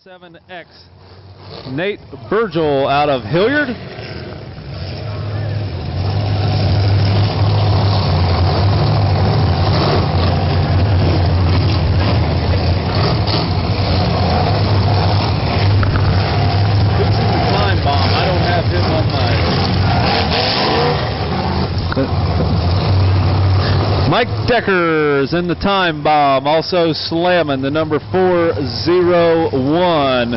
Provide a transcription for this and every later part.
7X. Nate Burgel out of Hilliard. Time bomb. I don't have him on my. Mike Decker's in the time bomb, also slamming the number 401.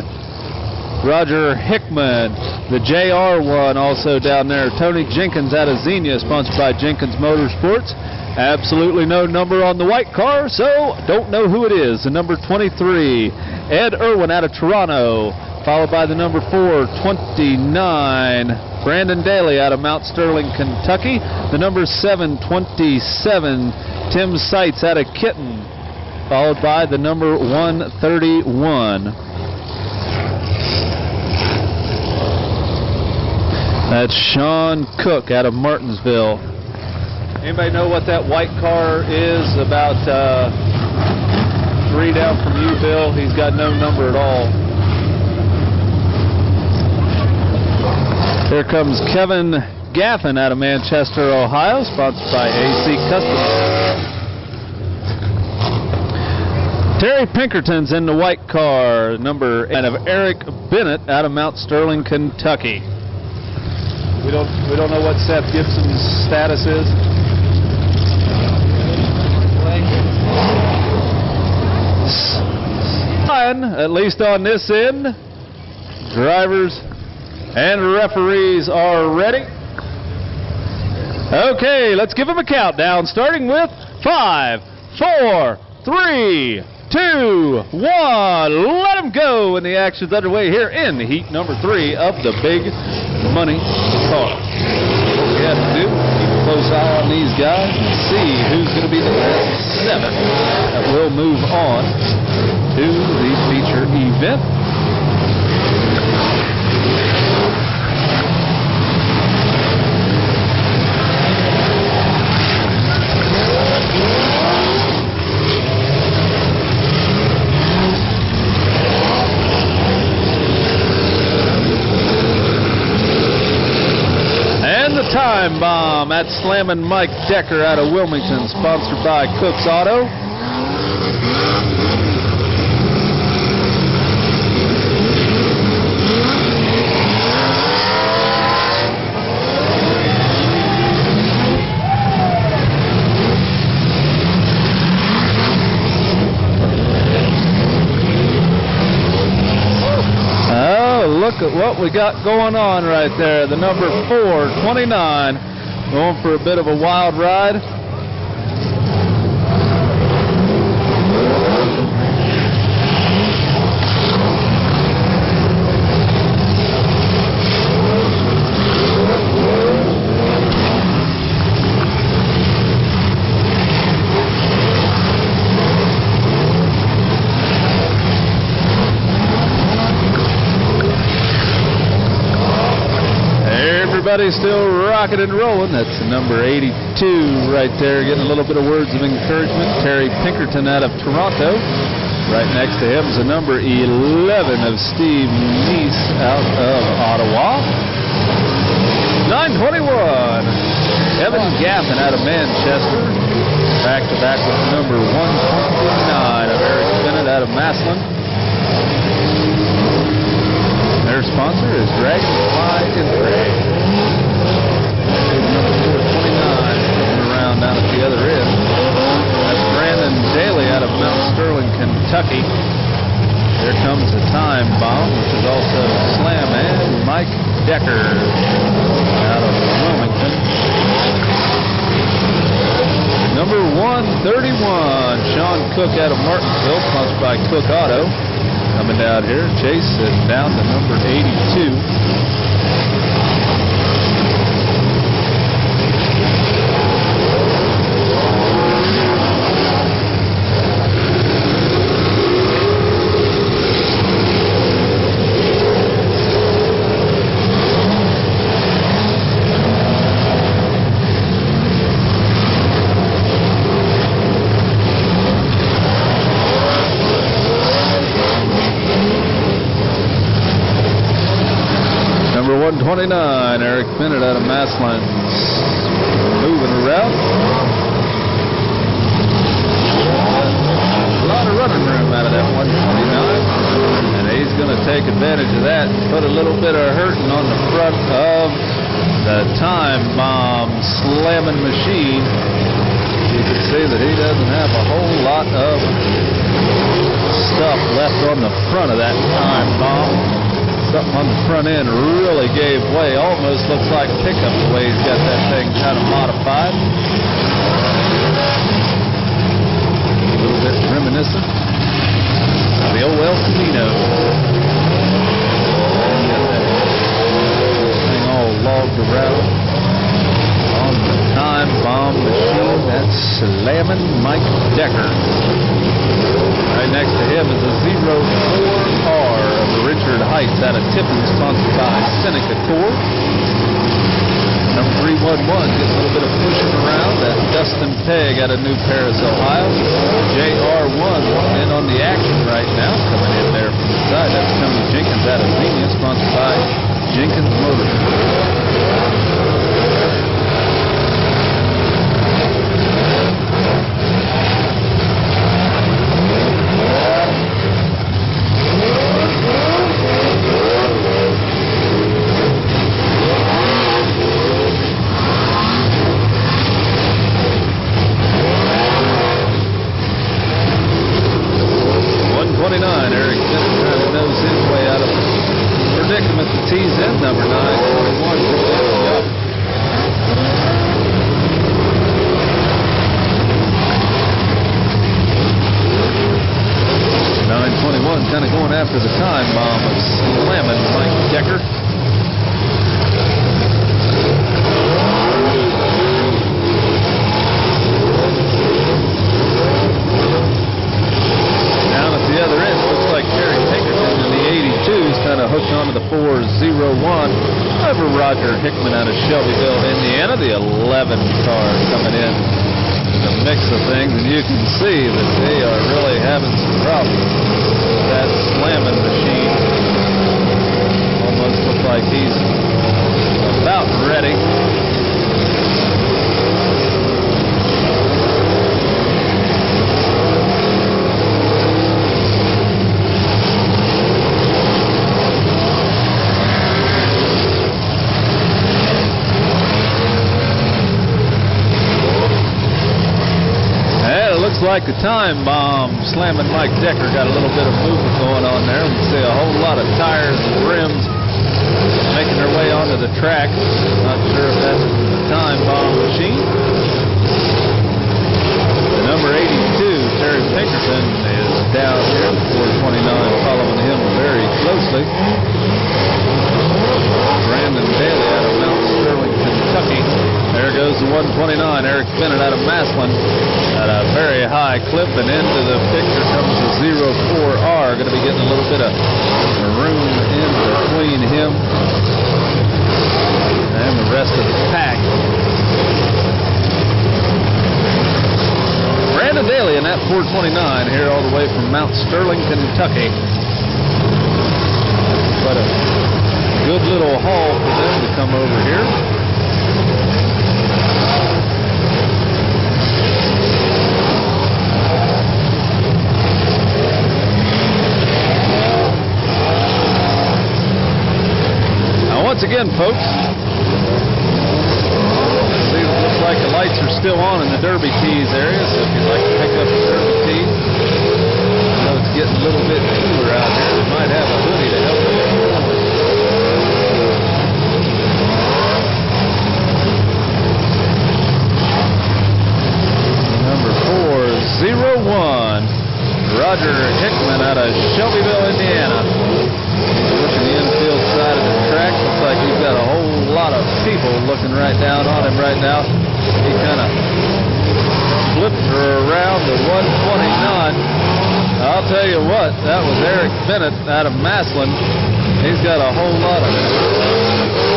Roger Hickman, the JR1 also down there. Tony Jenkins out of Xenia, sponsored by Jenkins Motorsports. Absolutely no number on the white car, so don't know who it is. The number 23, Ed Irwin out of Toronto, followed by the number 429, Brandon Daly out of Mount Sterling, Kentucky. The number 727, Tim Seitz out of Kitten, followed by the number 131. That's Sean Cook out of Martinsville. Anybody know what that white car is? About 3 down from you, Bill. He's got no number at all. Here comes Kevin Gaffin out of Manchester, Ohio, sponsored by AC Customs. Terry Pinkerton's in the white car, number 8 of Eric Bennett out of Mount Sterling, Kentucky. We don't know what Seth Gibson's status is. At least on this end, drivers and referees are ready. Okay, let's give them a countdown, starting with 5, 4, 3, 2, 1. Let them go, and the action's underway here in heat number 3 of the Big Money car. What we have to do, keep a close eye on these guys and see who's going to be the last 7 that will move on to the feature event. Time bomb, that's slamming Mike Decker out of Wilmington, sponsored by Cook's Auto. Look at what we got going on right there. The number 429 going for a bit of a wild ride. Everybody's still rocking and rolling. That's the number 82 right there, getting a little bit of words of encouragement. Terry Pinkerton out of Toronto. Right next to him is the number 11 of Steve Neese out of Ottawa. 921, Evan Gaffin out of Manchester. Back to back with the number 129 of Eric Bennett out of Massillon. Their sponsor is Dragonfly Infrared. Number 429 coming around down at the other end. That's Brandon Daly out of Mount Sterling, Kentucky. There comes the time bomb, which is also Slam and Mike Decker out of Wilmington. Number 131, Sean Cook out of Martinsville, sponsored by Cook Auto. Coming down here, Chase is down to number 82. 129, Eric Bennett out of Massline moving around. A lot of running room out of that 129, and he's going to take advantage of that and put a little bit of hurting on the front of the Time Bomb slamming machine. You can see that he doesn't have a whole lot of stuff left on the front of that Time Bomb. Something on the front end really gave way. Almost looks like pickup the way he's got that thing kind of modified. A little bit reminiscent of the old El Camino. Got that thing all logged around on the Time Bomb machine. That's slamming Mike Decker. Right next to him is a 04R of Richard Heights out of Tiffin, sponsored by Seneca Core. Number 311 getting a little bit of pushing around. That's Dustin Pegg out of New Paris, Ohio. JR1 in on the action right now, coming in there from the side. That's Tony Jenkins out of Xenia, sponsored by Jenkins Motors. Eric Bennett trying to nose his way out of the predicament that tees in. Number 921 up. 921 kind of going after the Time Bomb of slamming Mike Decker. The other end looks like Terry Pinkerton in the 82's kind of hooked onto the 401 over Roger Hickman out of Shelbyville, Indiana. The 11 car coming in the mix of things, and you can see that they are really having some problems with that slamming machine. Almost looks like he's about ready. Like the Time Bomb slamming Mike Decker got a little bit of movement going on there. We can see a whole lot of tires and rims making their way onto the track. Not sure if that's the Time Bomb machine. The number 82, Terry Pinkerton, is down here. 429 following him very closely. Brandon Daly out of Mount Sterling, Kentucky. There goes the 129, Eric Bennett out of Massillon at a very high clip, and into the picture comes the 04R. Going to be getting a little bit of room in between him and the rest of the pack. Brandon Daly in that 429 here all the way from Mount Sterling, Kentucky. But a good little haul for them to come over here. Once again, folks, see, it looks like the lights are still on in the Derby Tees area, so if you'd like to pick up the Derby Tee, I know it's getting a little bit cooler out here. We might have a hoodie to help you. Number 401, Roger Hickman out of Shelbyville, Indiana. Looking the infield side of the track. Looks like he's got a whole lot of people looking right down on him right now. He kind of flipped her around the 129. I'll tell you what, that was Eric Bennett out of Massillon. He's got a whole lot of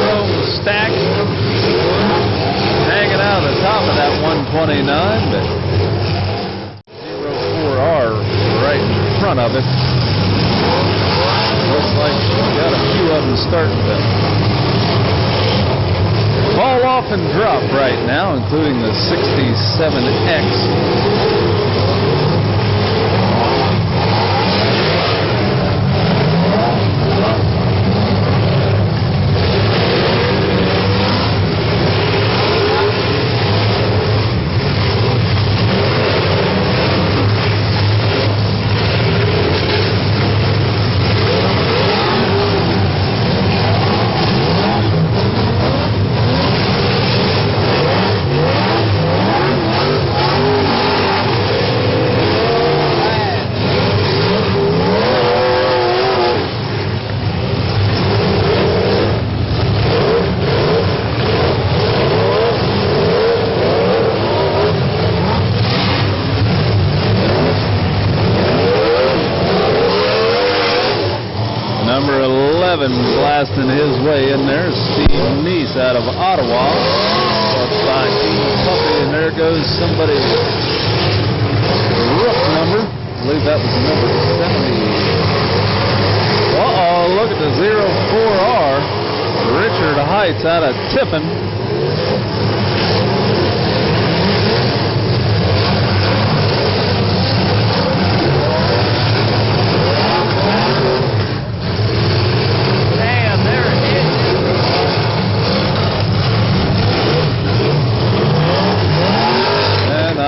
chrome stacks hanging out of the top of that 129, but 04R right in front of it. Looks like we got a few of them starting to and drop right now, including the 67X. Number 11 blasting his way in there. Steve Neese out of Ottawa. Followed by Dean Puppy, and there goes somebody. Rook number. I believe that was number 70. Uh-oh, look at the 04R. Richard Heights out of Tiffin.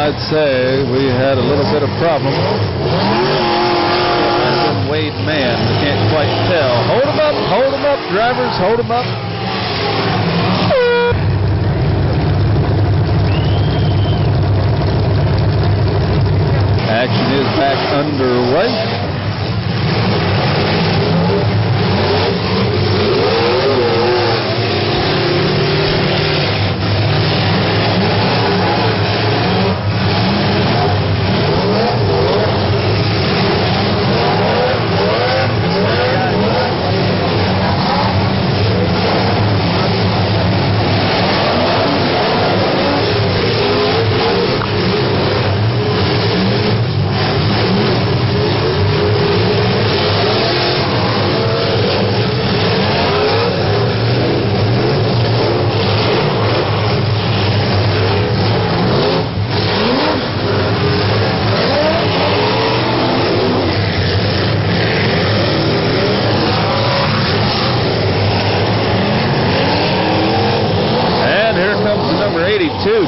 I'd say we had a little bit of problem. Wade man, we can't quite tell. Hold him up, drivers, hold him up. Action is back underway.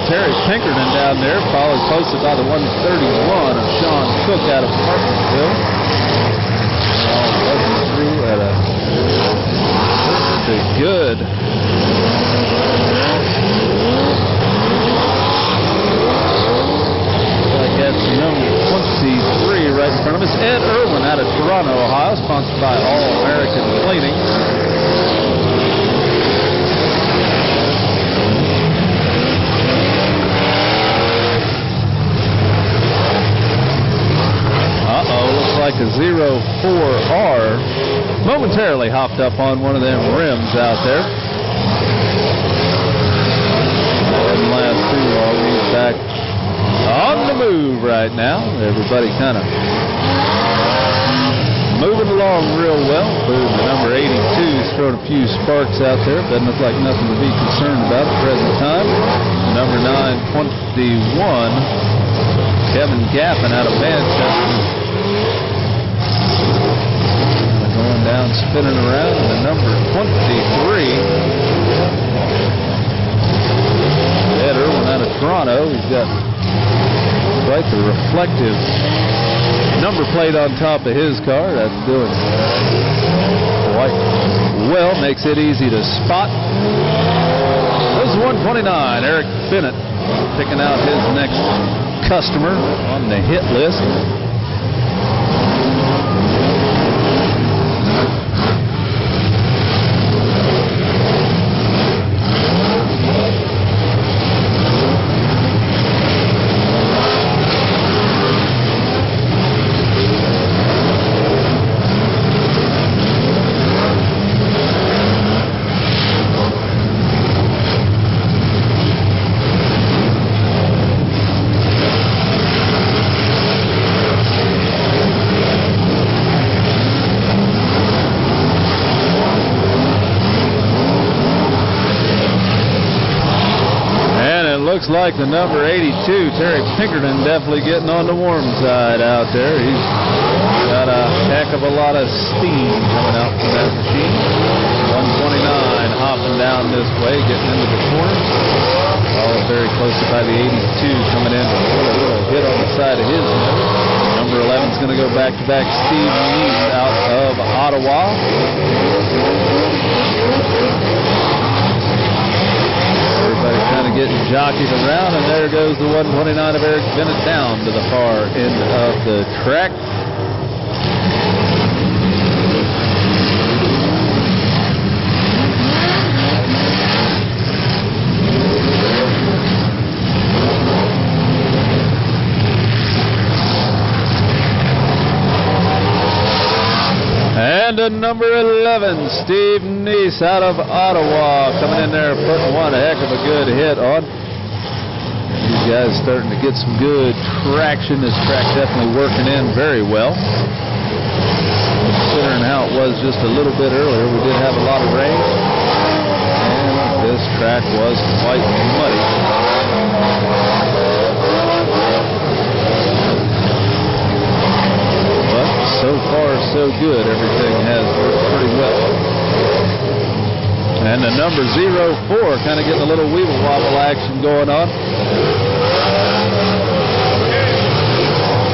Terry Pinkerton down there, followed closely by the 131 of Sean Cook out of Martinsville. All buzzing through at a pretty good. I guess number 23 right in front of us. Ed Irwin out of Toronto, Ohio, sponsored by All American Cleaning. Like a 04R momentarily hopped up on one of them rims out there. Didn't last too long. He's back on the move right now. Everybody kind of moving along real well. Boom, the number 82's throwing a few sparks out there. Doesn't look like nothing to be concerned about at the present time. Number 921, Kevin Gaffin out of Manchester. Going down, spinning around, and the number 23, Ed Irwin out of Toronto. He's got quite the reflective number plate on top of his car. That's doing quite well. Makes it easy to spot. This is 129. Eric Bennett picking out his next customer on the hit list. looks like the number 82, Terry Pinkerton, definitely getting on the warm side out there. He's got a heck of a lot of steam coming out from that machine. 129 hopping down this way, getting into the corner. All very close by the 82 coming in with a little hit on the side of his nose. Number 11 is going to go back-to-back Steve Neese out of Ottawa. Everybody kind of getting jockeyed around, and there goes the 129 of Eric Bennett down to the far end of the track. And a number 11, Steve Neese out of Ottawa, coming in there putting one heck of a good hit on. These guys starting to get some good traction. This track definitely working in very well. Considering how it was just a little bit earlier, we did have a lot of rain, and this track was quite muddy. So far, so good. Everything has worked pretty well. And the number 04 kind of getting a little weeble wobble action going on.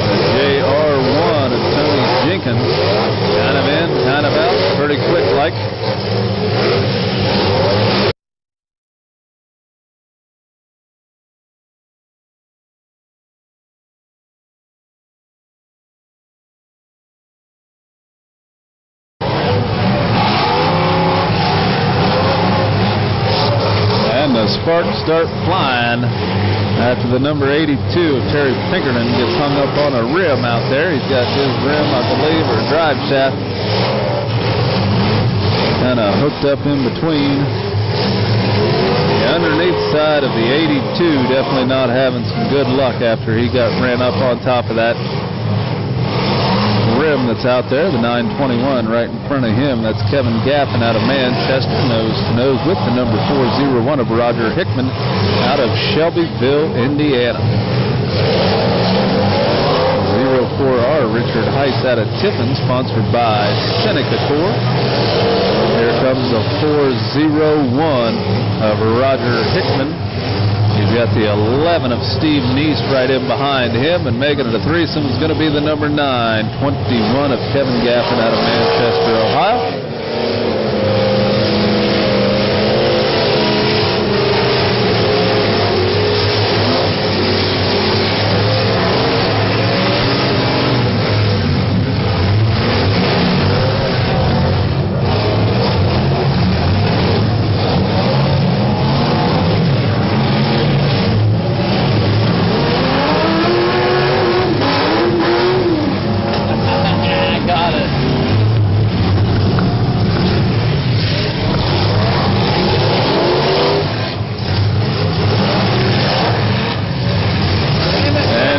The JR1 of Tony Jenkins. Kind of in, kind of out. Pretty quick like. Sparks start flying after the number 82 of Terry Pinkerton gets hung up on a rim out there. He's got his rim, I believe, or drive shaft kind of hooked up in between. The underneath side of the 82 definitely not having some good luck after he got ran up on top of that rim that's out there. The 921 right in front of him. That's Kevin Gaffin out of Manchester, nose to nose with the number 401 of Roger Hickman out of Shelbyville, Indiana. 04R Richard Heiss out of Tiffin, sponsored by Seneca Corps. Here comes the 401 of Roger Hickman. He's got the 11 of Steve Neese right in behind him, and making it a threesome is going to be the number 921 of Kevin Gaffin out of Manchester, Ohio.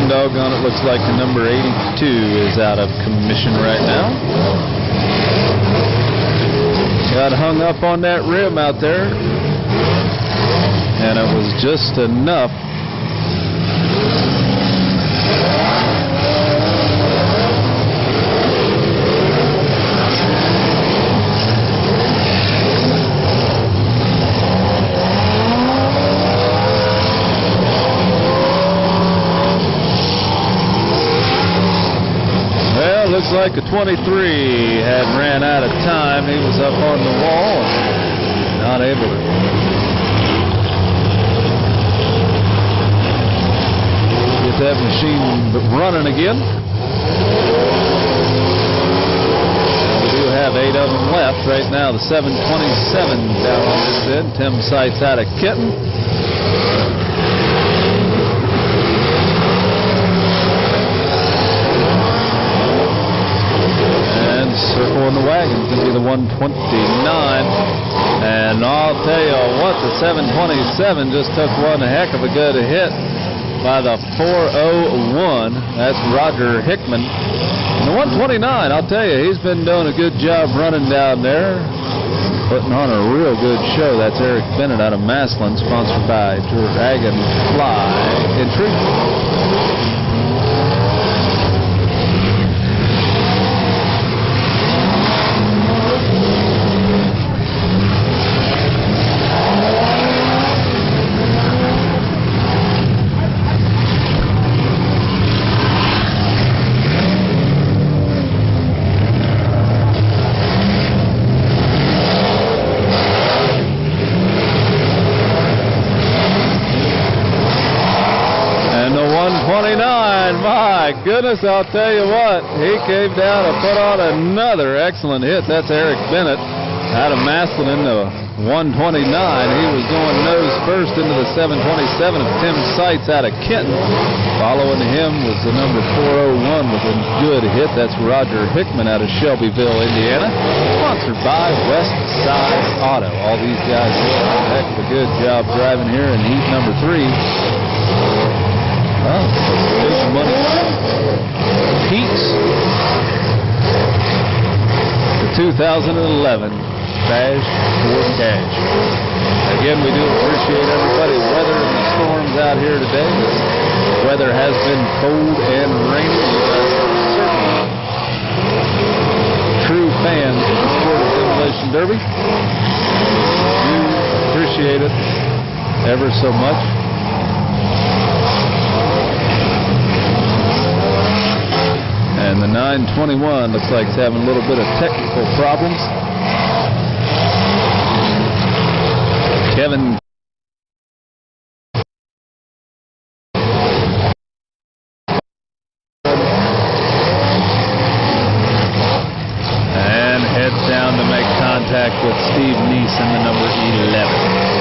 Doggone, it looks like the number 82 is out of commission right now. Got hung up on that rim out there, and it was just enough. Looks like a 23 had ran out of time. He was up on the wall and not able to get that machine running again. We do have 8 of them left right now. The 727 down on this end. Tim Seitz out of Kitten. Circle in the wagon is going to be the 129. And I'll tell you what, the 727 just took one heck of a good hit by the 401. That's Roger Hickman. And the 129, I'll tell you, he's been doing a good job running down there. Putting on a real good show. That's Eric Bennett out of Massillon, sponsored by Dragonfly Entry. My goodness, I'll tell you what, he came down and put on another excellent hit. That's Eric Bennett out of Massillon in the 129. He was going nose first into the 727 of Tim Seitz out of Kenton. Following him was the number 401 with a good hit. That's Roger Hickman out of Shelbyville, Indiana. Sponsored by West Side Auto. All these guys did a heck of a good job driving here in heat number 3. Oh, big money. Heats. The 2011 Bash for Cash. Again, we do appreciate everybody weathering the storms out here today. The weather has been cold and rainy. You guys are certainly true fans of the sport of Demolition Derby. We appreciate it ever so much. And the 921 looks like it's having a little bit of technical problems. Kevin and heads down to make contact with Steve Neese in the number 11.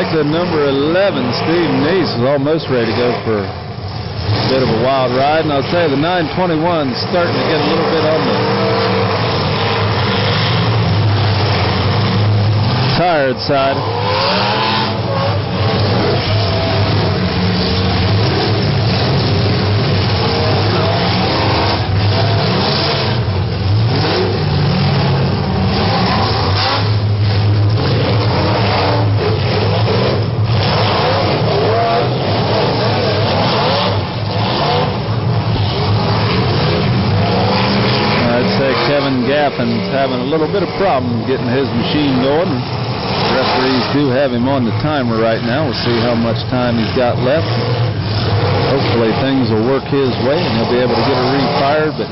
The number 11, Steve Neese, is almost ready to go for a bit of a wild ride. And I'll say the 921 starting to get a little bit on the tired side. Gaffins having a little bit of problem getting his machine going. Referees do have him on the timer right now. We'll see how much time he's got left. Hopefully things will work his way and he'll be able to get a refired, but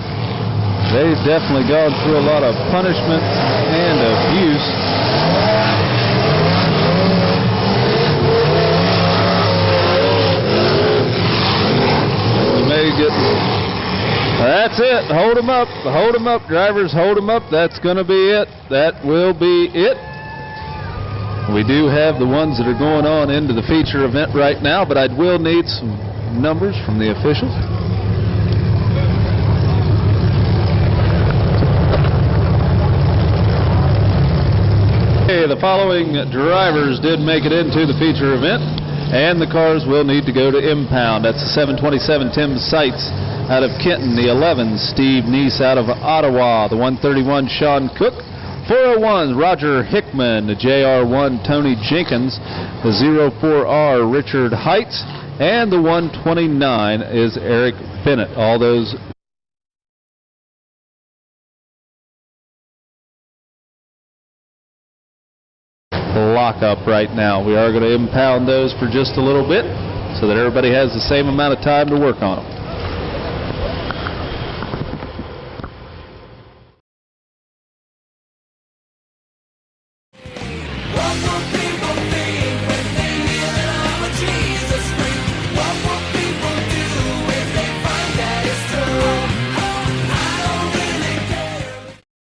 they've definitely gone through a lot of punishment and abuse. We may get... That's it. Hold them up. Hold them up, drivers. Hold them up. That's going to be it. That will be it. We do have the ones that are going on into the feature event right now, but I will need some numbers from the officials. Okay, the following drivers did make it into the feature event, and the cars will need to go to impound. That's the 727 Tim Seitz out of Kenton, the 11 Steve Neese out of Ottawa, the 131 Sean Cook, 401 Roger Hickman, the JR1 Tony Jenkins, the 04R Richard Heights, and the 129 is Eric Bennett. All those lock up right now. We are going to impound those for just a little bit so that everybody has the same amount of time to work on them.